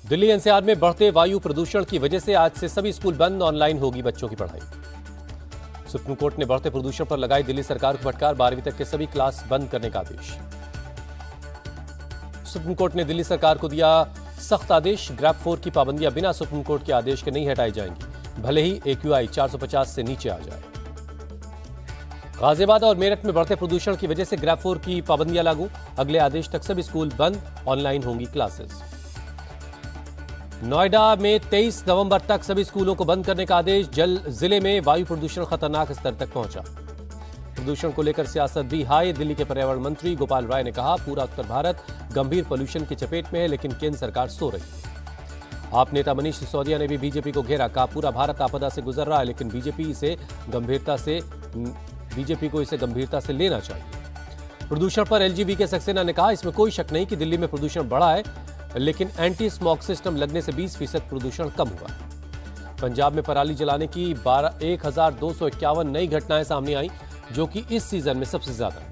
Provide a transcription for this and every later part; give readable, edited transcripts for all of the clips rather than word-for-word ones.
Delhi NCR में बढ़ते वायु प्रदूषण की वजह से आज से सभी स्कूल बंद, ऑनलाइन होगी बच्चों की पढ़ाई। सुप्रीम कोर्ट ने बढ़ते प्रदूषण पर लगाई दिल्ली सरकार को फटकार, 12वीं तक के सभी क्लास बंद करने का आदेश। सुप्रीम कोर्ट ने दिल्ली सरकार को दिया सख्त आदेश, ग्रैब 4 की पाबंदियां बिना सुप्रीम कोर्ट के आदेश के नहीं हटाई जाएंगी, भले ही AQI 450 से नीचे आ जाए। गाजियाबाद और मेरठ में बढ़ते प्रदूषण की वजह से ग्रैब 4 की पाबंदियां लागू, अगले आदेश तक सभी स्कूल बंद, ऑनलाइन होंगी क्लासेस। नोएडा में 23 नवंबर तक सभी स्कूलों को बंद करने का आदेश, जिले में वायु प्रदूषण खतरनाक स्तर तक पहुंचा। प्रदूषण को लेकर सियासत भी हाई, दिल्ली के पर्यावरण मंत्री गोपाल राय ने कहा, पूरा उत्तर भारत गंभीर पोल्यूशन की चपेट में है, लेकिन केंद्र सरकार सो रही है। आप नेता मनीष सिसोदिया ने भी बीजेपी को घेरा, कहा पूरा भारत आपदा से गुजर रहा है, लेकिन बीजेपी को इसे गंभीरता से लेना चाहिए। प्रदूषण पर LGV सक्सेना ने कहा, इसमें कोई शक नहीं कि दिल्ली में प्रदूषण बढ़ा है, लेकिन एंटी स्मॉग सिस्टम लगने से 20% प्रदूषण कम हुआ। पंजाब में पराली जलाने की 1251 नई घटनाएं सामने आई, जो कि इस सीजन में सबसे ज्यादा है।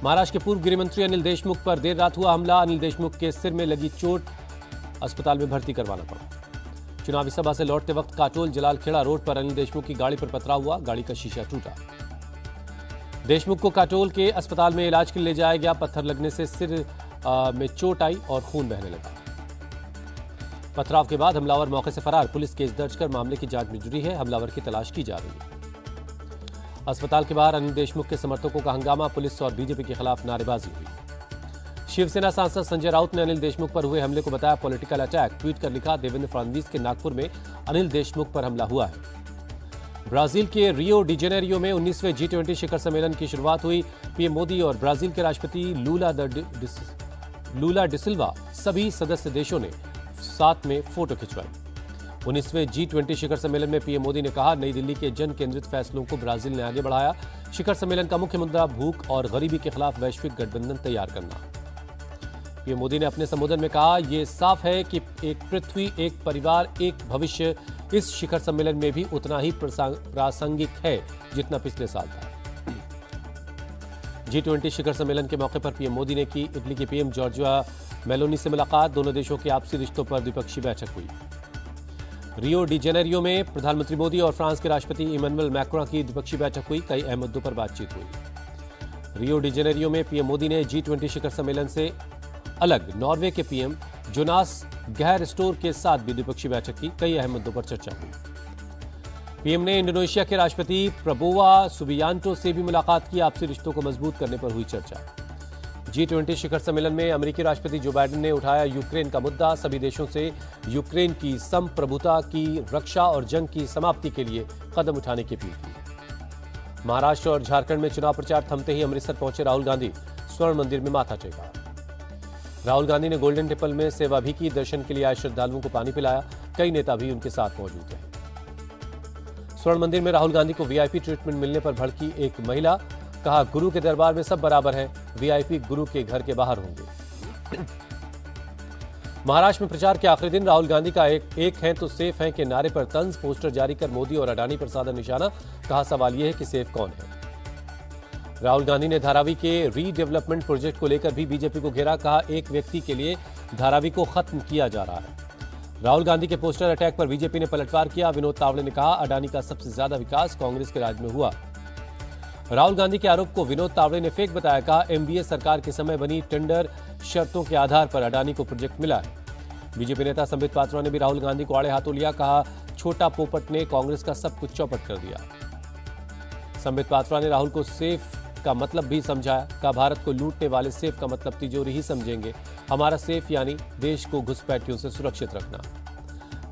महाराष्ट्र के पूर्व गृह मंत्री अनिल देशमुख पर देर रात हुआ हमला, अनिल देशमुख के सिर में लगी चोट, अस्पताल में भर्ती करवाना पड़ा। चुनावी सभा से लौटते वक्त काटोल जलालखेड़ा रोड पर अनिल देशमुख की गाड़ी पर पथराव हुआ, गाड़ी का शीशा टूटा। देशमुख को काटोल के अस्पताल में इलाज के लिए ले जाया गया, पत्थर लगने से सिर में चोट आई और खून बहने लगा। पथराव के बाद हमलावर मौके से फरार, पुलिस केस दर्ज कर मामले की जांच में जुटी है, हमलावर की तलाश की जा रही है। अस्पताल के बाहर अनिल देशमुख के समर्थकों का हंगामा, पुलिस और बीजेपी के खिलाफ नारेबाजी हुई। शिवसेना सांसद संजय राउत ने अनिल देशमुख पर हुए हमले को बताया पॉलिटिकल अटैक, ट्वीट कर लिखा, देवेंद्र फडणवीस के नागपुर में अनिल देशमुख पर हमला हुआ है। ब्राजील के रियो डी जेनेरियो में 19वें G20 शिखर सम्मेलन की शुरुआत हुई। पीएम मोदी और ब्राजील के राष्ट्रपति लूला डिसिल्वा सभी सदस्य देशों ने साथ में फोटो खिंचवाई। 19वें G20 शिखर सम्मेलन में पीएम मोदी ने कहा, नई दिल्ली के जन केंद्रित फैसलों को ब्राजील ने आगे बढ़ाया। शिखर सम्मेलन का मुख्य मुद्दा भूख और गरीबी के खिलाफ वैश्विक गठबंधन तैयार करना। पीएम मोदी ने अपने संबोधन में कहा, यह साफ है कि एक पृथ्वी, एक परिवार, एक भविष्य इस शिखर सम्मेलन में भी उतना ही प्रासंगिक है जितना पिछले साल था। G20 शिखर सम्मेलन के मौके पर पीएम मोदी ने की इटली के पीएम जॉर्जिया मेलोनी से मुलाकात, दोनों देशों के आपसी रिश्तों पर द्विपक्षीय बैठक हुई। रियो डी जेनेरियो में प्रधानमंत्री मोदी और फ्रांस के राष्ट्रपति इमैनुअल मैक्रों की द्विपक्षीय बैठक हुई, कई अहम मुद्दों पर बातचीत हुई। रियो डी जेनेरियो में पीएम मोदी ने G20 शिखर सम्मेलन से अलग नॉर्वे के पीएम जोनास गहर स्टोर के साथ भी द्विपक्षीय बैठक की, कई अहम मुद्दों पर चर्चा हुई। पीएम ने इंडोनेशिया के राष्ट्रपति प्रबोवा सुबियांटो से भी मुलाकात की, आपसी रिश्तों को मजबूत करने पर हुई चर्चा। G20 शिखर सम्मेलन में अमेरिकी राष्ट्रपति जो बाइडेन ने उठाया यूक्रेन का मुद्दा, सभी देशों से यूक्रेन की संप्रभुता की रक्षा और जंग की समाप्ति के लिए कदम उठाने की अपील की। महाराष्ट्र और झारखंड में चुनाव प्रचार थमते ही अमृतसर पहुंचे राहुल गांधी, स्वर्ण मंदिर में माथा टेका। राहुल गांधी ने गोल्डन टेम्पल में सेवा भी की, दर्शन के लिए आए श्रद्धालुओं को पानी पिलाया, कई नेता भी उनके साथ मौजूद हैं। स्वर्ण मंदिर में राहुल गांधी को VIP ट्रीटमेंट मिलने पर भड़की एक महिला, कहा गुरु के दरबार में सब बराबर हैं, VIP गुरु के घर के बाहर होंगे। महाराष्ट्र में प्रचार के आखिरी दिन राहुल गांधी का एक हैं तो सेफ हैं के नारे पर तंज, पोस्टर जारी कर मोदी और अडानी पर साधा निशाना, कहा सवाल यह है कि सेफ कौन है। राहुल गांधी ने धारावी के रीडेवलपमेंट प्रोजेक्ट को लेकर भी बीजेपी को घेरा, कहा एक व्यक्ति के लिए धारावी को खत्म किया जा रहा है। राहुल गांधी के पोस्टर अटैक पर बीजेपी ने पलटवार किया, विनोद तावड़े ने कहा अडानी का सबसे ज्यादा विकास कांग्रेस के राज में हुआ। राहुल गांधी के आरोप को विनोद तावड़े ने फेक बताया, कहा MBA सरकार के समय बनी टेंडर शर्तों के आधार पर अडानी को प्रोजेक्ट मिला है। बीजेपी नेता संबित पात्रा ने भी राहुल गांधी को आड़े हाथों लिया, कहा छोटा पोपट ने कांग्रेस का सब कुछ चौपट कर दिया। संबित पात्रा ने राहुल को सेफ का मतलब भी समझाया, कहा भारत को लूटने वाले सेफ का मतलब तिजोरी ही समझेंगे, हमारा सेफ यानी देश को घुसपैठियों से सुरक्षित रखना।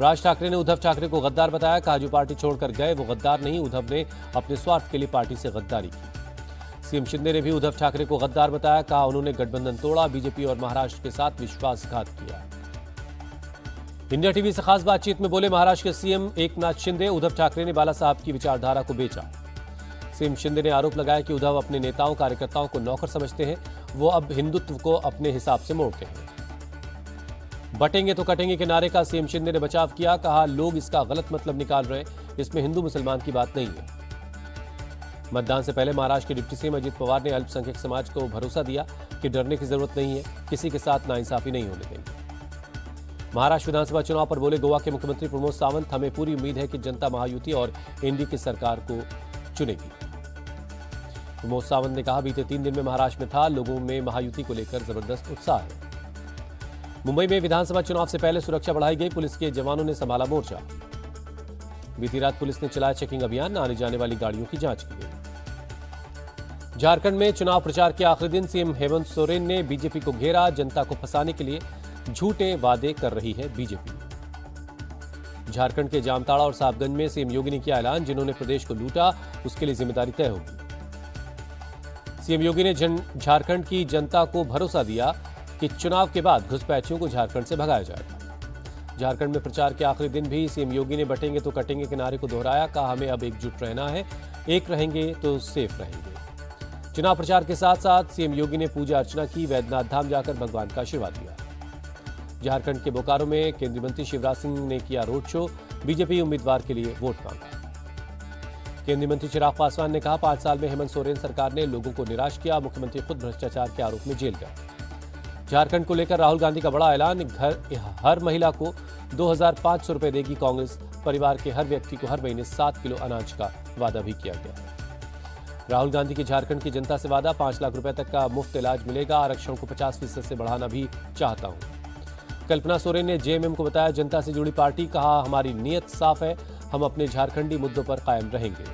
राज ठाकरे ने उद्धव ठाकरे को गद्दार बताया, कहा जो पार्टी छोड़कर गए वो गद्दार नहीं, उद्धव ने अपने स्वार्थ के लिए पार्टी से गद्दारी की। सीएम शिंदे ने भी उद्धव ठाकरे को गद्दार बताया, कहा उन्होंने गठबंधन तोड़ा, बीजेपी और महाराष्ट्र के साथ विश्वासघात किया। इंडिया टीवी से खास बातचीत में बोले महाराष्ट्र के सीएम एकनाथ शिंदे, उद्धव ठाकरे ने बाला साहब की विचारधारा को बेचा। सीएम शिंदे ने आरोप लगाया कि उद्धव अपने नेताओं कार्यकर्ताओं को नौकर समझते हैं, वो अब हिंदुत्व को अपने हिसाब से मोड़ते हैं। बटेंगे तो कटेंगे के नारे का सीएम शिंदे ने बचाव किया, कहा लोग इसका गलत मतलब निकाल रहे हैं, इसमें हिंदू मुसलमान की बात नहीं है। मतदान से पहले महाराष्ट्र के डिप्टी सीएम अजित पवार ने अल्पसंख्यक समाज को भरोसा दिया कि डरने की जरूरत नहीं है, किसी के साथ नाइंसाफी नहीं होने देंगे। महाराष्ट्र विधानसभा चुनाव पर बोले गोवा के मुख्यमंत्री प्रमोद सावंत, हमें पूरी उम्मीद है कि जनता महायुति और एनडीए की सरकार को चुनेगी। प्रमोद सावंत ने कहा, बीते 3 दिन में महाराष्ट्र में था, लोगों में महायुति को लेकर जबरदस्त उत्साह है। मुंबई में विधानसभा चुनाव से पहले सुरक्षा बढ़ाई गई, पुलिस के जवानों ने संभाला मोर्चा। बीती रात पुलिस ने चलाया चेकिंग अभियान, आने जाने वाली गाड़ियों की जांच की गई। झारखंड में चुनाव प्रचार के आखिरी दिन सीएम हेमंत सोरेन ने बीजेपी को घेरा, जनता को फंसाने के लिए झूठे वादे कर रही है बीजेपी। झारखंड के जामताड़ा और साहबगंज में सीएम योगी ने किया ऐलान, जिन्होंने प्रदेश को लूटा उसके लिए जिम्मेदारी तय होगी। सीएम योगी ने झारखंड की जनता को भरोसा दिया कि चुनाव के बाद घुसपैठियों को झारखंड से भगाया जाएगा। झारखंड में प्रचार के आखिरी दिन भी सीएम योगी ने बटेंगे तो कटेंगे के नारे को दोहराया, कहा हमें अब एकजुट रहना है, एक रहेंगे तो सेफ रहेंगे। चुनाव प्रचार के साथ साथ सीएम योगी ने पूजा अर्चना की, वैद्यनाथ धाम जाकर भगवान का आशीर्वाद लिया। झारखंड के बोकारो में केंद्रीय मंत्री शिवराज सिंह ने किया रोड शो, बीजेपी उम्मीदवार के लिए वोट मांगा। केंद्रीय मंत्री चिराग पासवान ने कहा, 5 साल में हेमंत सोरेन सरकार ने लोगों को निराश किया, मुख्यमंत्री खुद भ्रष्टाचार के आरोप में जेल गए। झारखंड को लेकर राहुल गांधी का बड़ा ऐलान, हर महिला को 2,500 रुपए देगी कांग्रेस, परिवार के हर व्यक्ति को हर महीने 7 किलो अनाज का वादा भी किया गया है। राहुल गांधी की झारखंड की जनता से वादा, 5 लाख रुपए तक का मुफ्त इलाज मिलेगा, आरक्षण को 50% से बढ़ाना भी चाहता हूं। कल्पना सोरेन ने जेएमएम को बताया, जनता से जुड़ी पार्टी, कहा हमारी नीयत साफ है, हम अपने झारखंडी मुद्दों पर कायम रहेंगे।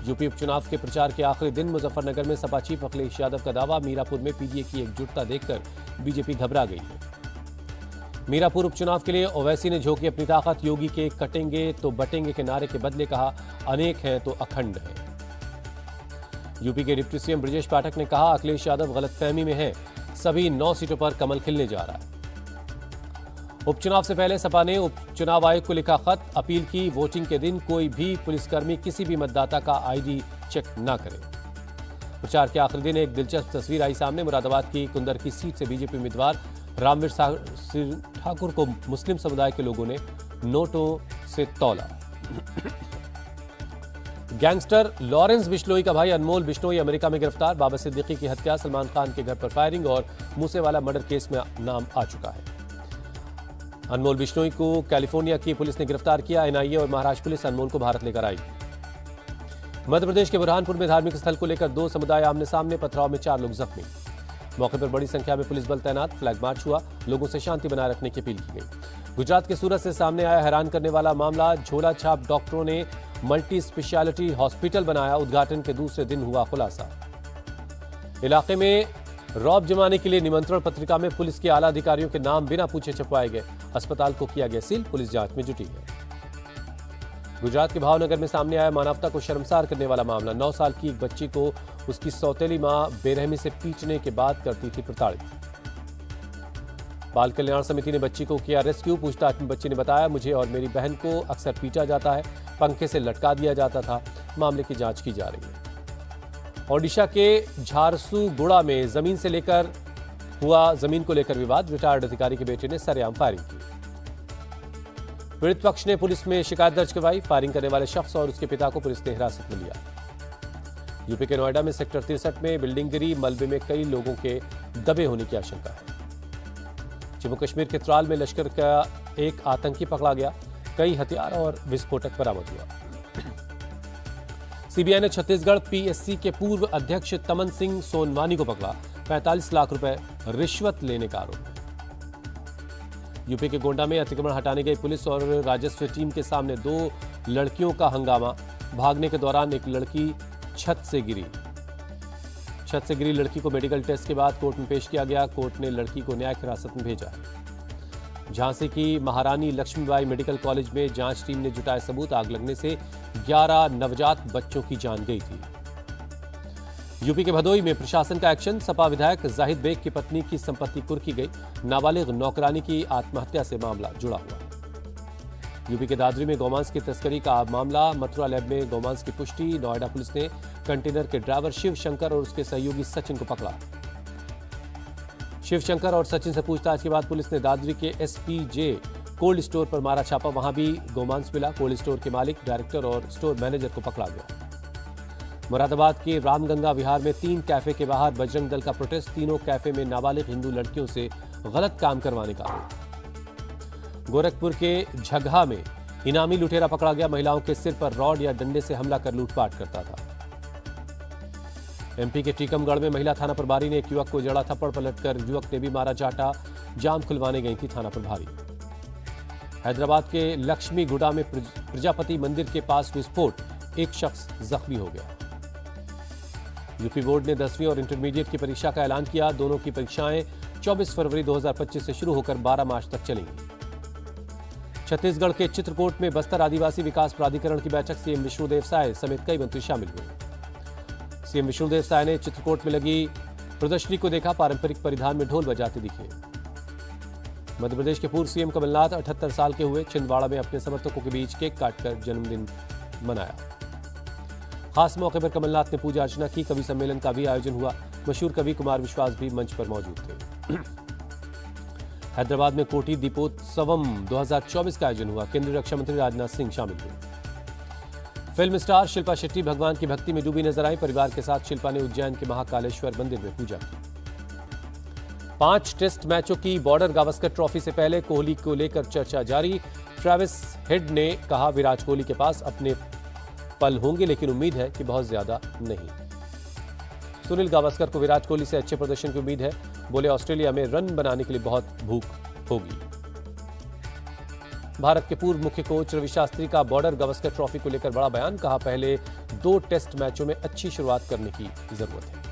यूपी उपचुनाव के प्रचार के आखिरी दिन मुजफ्फरनगर में सपा चीफ अखिलेश यादव का दावा, मीरापुर में पीडीए की एकजुटता देखकर बीजेपी घबरा गई है। मीरापुर उपचुनाव के लिए ओवैसी ने झोंकी अपनी ताकत, योगी के कटेंगे तो बटेंगे के नारे के बदले कहा, अनेक हैं तो अखंड है। यूपी के डिप्टी सीएम ब्रजेश पाठक ने कहा, अखिलेश यादव गलतफहमी में है, सभी 9 सीटों पर कमल खिलने जा रहा है। उपचुनाव से पहले सपा ने उपचुनाव आयोग को लिखा खत, अपील की वोटिंग के दिन कोई भी पुलिसकर्मी किसी भी मतदाता का आईडी चेक न करे। प्रचार के आखिरी दिन एक दिलचस्प तस्वीर आई सामने, मुरादाबाद की कुंदर की सीट से बीजेपी उम्मीदवार रामवीर सिंह ठाकुर को मुस्लिम समुदाय के लोगों ने नोटों से तौला। गैंगस्टर लॉरेंस बिश्नोई का भाई अनमोल बिश्नोई अमेरिका में गिरफ्तार, बाबा सिद्दीकी की हत्या, सलमान खान के घर पर फायरिंग और मूसेवाला मर्डर केस में नाम आ चुका है। अनमोल बिश्नोई को कैलिफोर्निया की पुलिस ने गिरफ्तार किया, एनआईए और महाराष्ट्र पुलिस अनमोल को भारत लेकर आएगी। मध्य प्रदेश के बुरहानपुर में धार्मिक स्थल को लेकर 2 समुदाय आमने सामने, पथराव में 4 लोग जख्मी। मौके पर बड़ी संख्या में पुलिस बल तैनात, फ्लैग मार्च हुआ, लोगों से शांति बनाए रखने की अपील की गई। गुजरात के सूरत से सामने आया हैरान करने वाला मामला, झोला छाप डॉक्टरों ने मल्टी स्पेशलिटी हॉस्पिटल बनाया, उद्घाटन के दूसरे दिन हुआ खुलासा। इलाके में रौब जमाने के लिए निमंत्रण पत्रिका में पुलिस के आला अधिकारियों के नाम बिना पूछे छपवाए गए, अस्पताल को किया गया सील, पुलिस जांच में जुटी है। गुजरात के भावनगर में सामने आया मानवता को शर्मसार करने वाला मामला, 9 साल की एक बच्ची को उसकी सौतेली मां बेरहमी से पीटने के बाद करती थी प्रताड़ित। बाल कल्याण समिति ने बच्ची को किया रेस्क्यू, पूछताछ में बच्ची ने बताया, मुझे और मेरी बहन को अक्सर पीटा जाता है, पंखे से लटका दिया जाता था, मामले की जांच की जा रही है। ओडिशा के झारसुगुड़ा में जमीन को लेकर विवाद, रिटायर्ड अधिकारी के बेटे ने सरेआम फायरिंग की। पीड़ित पक्ष ने पुलिस में शिकायत दर्ज करवाई, फायरिंग करने वाले शख्स और उसके पिता को पुलिस ने हिरासत में लिया। यूपी के नोएडा में सेक्टर 63 में बिल्डिंग गिरी, मलबे में कई लोगों के दबे होने की आशंका है। जम्मू कश्मीर के त्राल में लश्कर का एक आतंकी पकड़ा गया, कई हथियार और विस्फोटक बरामद हुआ। सीबीआई ने छत्तीसगढ़ पीएससी के पूर्व अध्यक्ष तमन सिंह सोनवानी को पकड़ा, 45 लाख रुपए रिश्वत लेने का आरोप है। यूपी के गोंडा में अतिक्रमण हटाने गई पुलिस और राजस्व टीम के सामने 2 लड़कियों का हंगामा, भागने के दौरान एक लड़की छत से गिरी लड़की को मेडिकल टेस्ट के बाद कोर्ट में पेश किया गया, कोर्ट ने लड़की को न्यायिक हिरासत में भेजा। झांसी की महारानी लक्ष्मीबाई मेडिकल कॉलेज में जांच टीम ने जुटाए सबूत, आग लगने से 11 नवजात बच्चों की जान गई थी। यूपी के भदोई में प्रशासन का एक्शन, सपा विधायक जाहिद बेग की पत्नी की संपत्ति कुर्की गई, नाबालिग नौकरानी की आत्महत्या से मामला जुड़ा हुआ है। यूपी के दादरी में गौमांस की तस्करी का मामला, मथुरा लैब में गौमांस की पुष्टि, नोएडा पुलिस ने कंटेनर के ड्राइवर शिव शंकर और उसके सहयोगी सचिन को पकड़ा। शिव शंकर और सचिन से पूछताछ के बाद पुलिस ने दादरी के एसपीजे कोल्ड स्टोर पर मारा छापा, वहां भी गौमांस मिला। कोल्ड स्टोर के मालिक, डायरेक्टर और स्टोर मैनेजर को पकड़ा गया। मुरादाबाद के रामगंगा विहार में 3 कैफे के बाहर बजरंग दल का प्रोटेस्ट, तीनों कैफे में नाबालिग हिंदू लड़कियों से गलत काम करवाने का आरोप। गोरखपुर के झगहा में इनामी लुटेरा पकड़ा गया। महिलाओं के सिर पर रॉड या डंडे से हमला कर लूटपाट करता था। एमपी के टीकमगढ़ में महिला थाना प्रभारी ने एक युवक को जड़ा थप्पड़ पलटकर युवक ने भी मारा चाटा। जाम खुलवाने गई थी थाना प्रभारी। हैदराबाद के लक्ष्मी गुडा में प्रजापति मंदिर के पास विस्फोट, एक शख्स जख्मी हो गया। यूपी बोर्ड ने 10वीं और इंटरमीडिएट की परीक्षा का ऐलान किया। दोनों की परीक्षाएं 24 फरवरी 2025 से शुरू होकर 12 मार्च तक चलेंगी। छत्तीसगढ़ के चित्रकूट में बस्तर आदिवासी विकास प्राधिकरण की बैठक, सीएम विष्णुदेव साय समेत कई मंत्री शामिल हुए। सीएम विष्णुदेव साय ने चित्रकूट में लगी प्रदर्शनी को देखा। पारंपरिक परिधान में ढोल बजाते दिखे। मध्य प्रदेश के पूर्व सीएम कमलनाथ 78 साल के हुए। छिंदवाड़ा में अपने समर्थकों के बीच केक काटकर जन्मदिन मनाया। खास मौके पर कमलनाथ ने पूजा अर्चना की। कवि सम्मेलन का भी आयोजन हुआ। मशहूर कवि कुमार विश्वास भी मंच पर मौजूद थे। हैदराबाद में कोटि दीपोत्सवम 2024 का आयोजन हुआ। केंद्रीय रक्षा मंत्री राजनाथ सिंह शामिल हुए। फिल्म स्टार शिल्पा शेट्टी भगवान की भक्ति में डूबी नजर आई। परिवार के साथ शिल्पा ने उज्जैन के महाकालेश्वर मंदिर में पूजा की। 5 टेस्ट मैचों की बॉर्डर गावस्कर ट्रॉफी से पहले कोहली को लेकर चर्चा जारी। ट्रेविस हेड ने कहा, विराट कोहली के पास अपने पल होंगे लेकिन उम्मीद है कि बहुत ज्यादा नहीं। सुनील गावस्कर को विराट कोहली से अच्छे प्रदर्शन की उम्मीद है। बोले, ऑस्ट्रेलिया में रन बनाने के लिए बहुत भूख होगी। भारत के पूर्व मुख्य कोच रवि शास्त्री का बॉर्डर गावस्कर ट्रॉफी को लेकर बड़ा बयान। कहा, पहले 2 टेस्ट मैचों में अच्छी शुरुआत करने की जरूरत है।